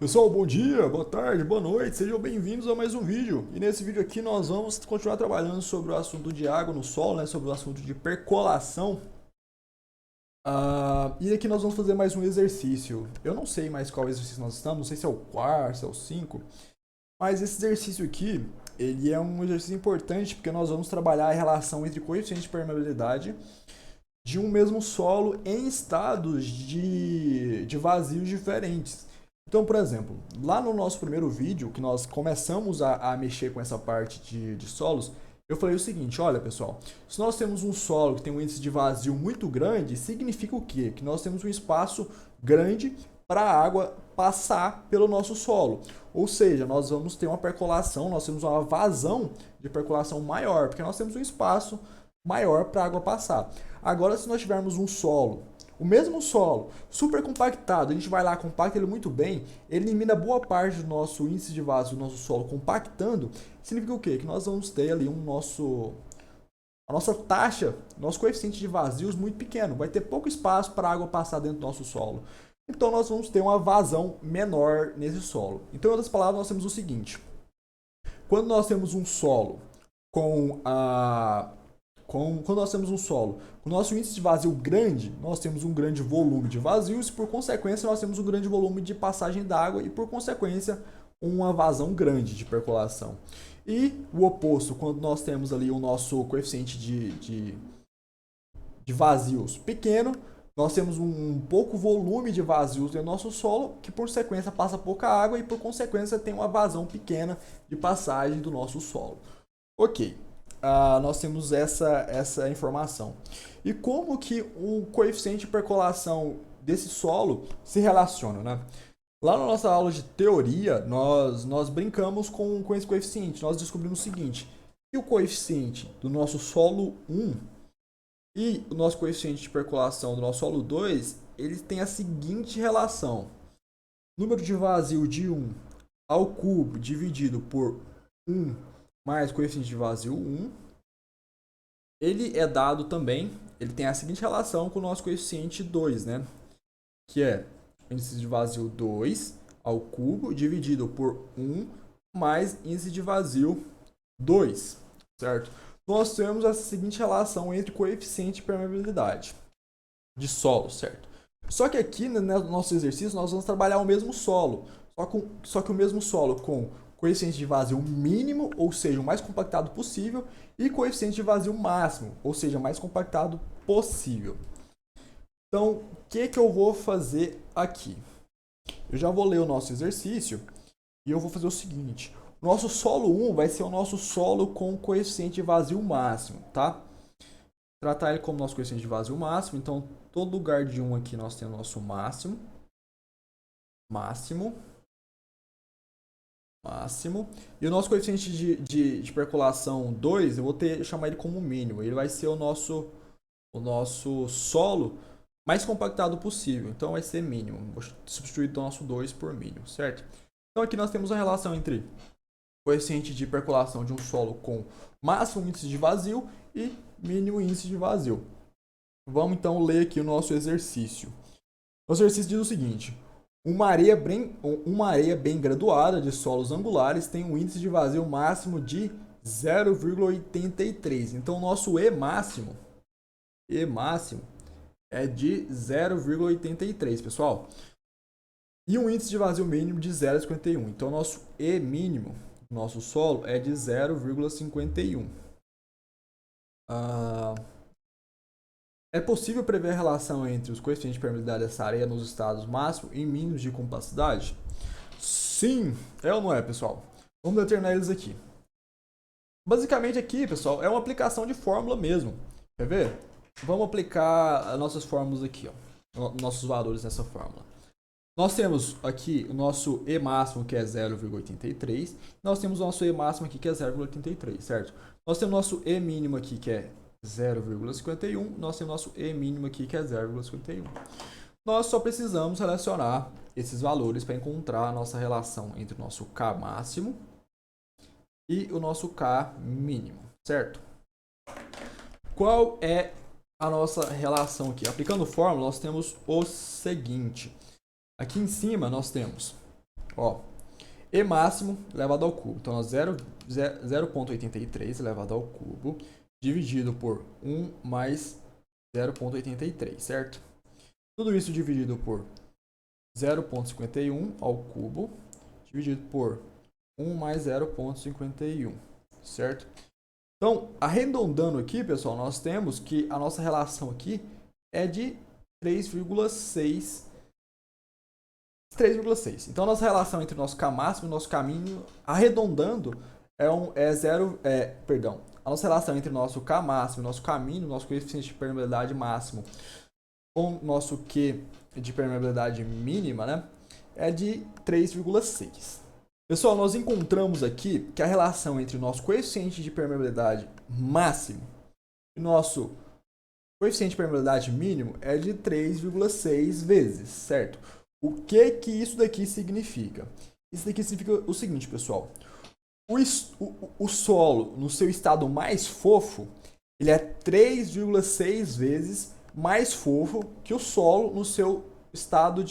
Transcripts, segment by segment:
Pessoal, bom dia, boa tarde, boa noite, sejam bem-vindos a mais um vídeo. E nesse vídeo aqui nós vamos continuar trabalhando sobre o assunto de água no solo, né, sobre o assunto de percolação. E aqui nós vamos fazer mais um exercício. Eu não sei mais qual exercício nós estamos, não sei se é o quarto, se é o 5, mas esse exercício aqui, ele é um exercício importante porque nós vamos trabalhar a relação entre coeficiente de permeabilidade de um mesmo solo em estados de vazios diferentes. Então, por exemplo, lá no nosso primeiro vídeo, que nós começamos a mexer com essa parte de solos, eu falei o seguinte, olha pessoal, se nós temos um solo que tem um índice de vazio muito grande, significa o quê? Que nós temos um espaço grande para a água passar pelo nosso solo. Ou seja, nós vamos ter uma percolação, nós temos uma vazão de percolação maior, porque nós temos um espaço maior para a água passar. Agora, se nós tivermos um solo, o mesmo solo, super compactado, a gente vai lá, compacta ele muito bem, ele elimina boa parte do nosso índice de vazio do nosso solo compactando, significa o quê? Que nós vamos ter ali a nossa taxa, nosso coeficiente de vazios muito pequeno, vai ter pouco espaço para a água passar dentro do nosso solo. Então nós vamos ter uma vazão menor nesse solo. Então, em outras palavras, nós temos o seguinte: quando nós temos um solo com a quando nós temos um solo com o nosso índice de vazio grande, nós temos um grande volume de vazios e, por consequência, nós temos um grande volume de passagem d'água e, por consequência, uma vazão grande de percolação. E o oposto, quando nós temos ali o nosso coeficiente de vazios pequeno, nós temos um pouco volume de vazios no nosso solo, que por sequência passa pouca água e por consequência tem uma vazão pequena de passagem do nosso solo. Ok, nós temos essa informação. E como que o coeficiente de percolação desse solo se relaciona, né? Lá na nossa aula de teoria, nós brincamos com esse coeficiente. Nós descobrimos o seguinte, que o coeficiente do nosso solo 1 e o nosso coeficiente de percolação do nosso solo 2, eles têm a seguinte relação. Número de vazio de 1 ao cubo dividido por 1 mais coeficiente de vazio 1, ele é dado também, ele tem a seguinte relação com o nosso coeficiente 2, né? Que é índice de vazio 2 ao cubo dividido por 1 mais índice de vazio 2, certo? Nós temos essa seguinte relação entre coeficiente de permeabilidade de solo, certo? Só que aqui no nosso exercício nós vamos trabalhar o mesmo solo, só que o mesmo solo com coeficiente de vazio mínimo, ou seja, o mais compactado possível, e coeficiente de vazio máximo, ou seja, o mais compactado possível. Então, o que eu vou fazer aqui? Eu já vou ler o nosso exercício e eu vou fazer o seguinte. O nosso solo 1 vai ser o nosso solo com coeficiente de vazio máximo, tá? Tratar ele como nosso coeficiente de vazio máximo. Então, todo lugar de 1 aqui nós temos o nosso máximo. E o nosso coeficiente de percolação 2, eu vou chamar ele como mínimo. Ele vai ser o nosso solo mais compactado possível. Então vai ser mínimo. Vou substituir o nosso 2 por mínimo, certo? Então aqui nós temos a relação entre coeficiente de percolação de um solo com máximo índice de vazio e mínimo índice de vazio. Vamos então ler aqui o nosso exercício. O exercício diz o seguinte: uma areia bem graduada de solos angulares tem um índice de vazio máximo de 0,83. Então o nosso E máximo é de 0,83, pessoal. E um índice de vazio mínimo de 0,51. Então, nosso E mínimo, nosso solo, é de 0,51. É possível prever a relação entre os coeficientes de permeabilidade dessa areia nos estados máximo e mínimos de compacidade? Sim, é ou não é, pessoal? Vamos determinar eles aqui. Basicamente aqui, pessoal, é uma aplicação de fórmula mesmo. Quer ver? Vamos aplicar as nossas fórmulas aqui, ó, nossos valores nessa fórmula. Nós temos aqui o nosso E máximo, que é 0,83. Nós temos o nosso E máximo aqui, que é 0,83, certo? Nós temos o nosso E mínimo aqui, que é 0,51. Nós temos o nosso E mínimo aqui, que é 0,51. Nós só precisamos relacionar esses valores para encontrar a nossa relação entre o nosso K máximo e o nosso K mínimo, certo? Qual é a nossa relação aqui? Aplicando fórmula, nós temos o seguinte. Aqui em cima nós temos Ó, E máximo elevado ao cubo. Então, 0,83 elevado ao cubo dividido por 1 mais 0,83, certo? Tudo isso dividido por 0,51 ao cubo dividido por 1 mais 0,51, certo? Então, arredondando aqui, pessoal, nós temos que a nossa relação aqui é de 3,6. 3,6. Então, a nossa relação entre o nosso K máximo e o nosso K mínimo, arredondando, perdão. A nossa relação entre o nosso K máximo e o nosso K mínimo, nosso coeficiente de permeabilidade máximo, com o nosso Q de permeabilidade mínima, né, é de 3,6. Pessoal, nós encontramos aqui que a relação entre o nosso coeficiente de permeabilidade máximo e o nosso coeficiente de permeabilidade mínimo é de 3,6 vezes, certo? O que que isso daqui significa? Isso daqui significa o seguinte, pessoal. O solo, no seu estado mais fofo, ele é 3,6 vezes mais fofo que o solo no seu estado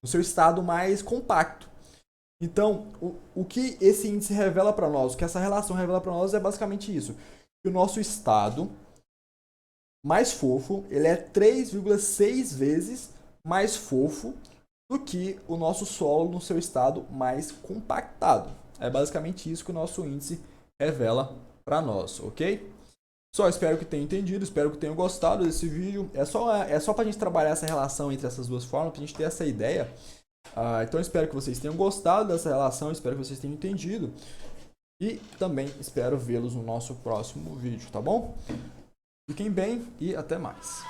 no seu estado mais compacto. Então, o que esse índice revela para nós, o que essa relação revela para nós é basicamente isso. Que o nosso estado mais fofo, ele é 3,6 vezes mais fofo do que o nosso solo no seu estado mais compactado. É basicamente isso que o nosso índice revela para nós, ok? Só espero que tenham entendido, espero que tenham gostado desse vídeo. É só para a gente trabalhar essa relação entre essas duas formas, para a gente ter essa ideia. Então espero que vocês tenham gostado dessa relação, espero que vocês tenham entendido. E também espero vê-los no nosso próximo vídeo, tá bom? Fiquem bem e até mais.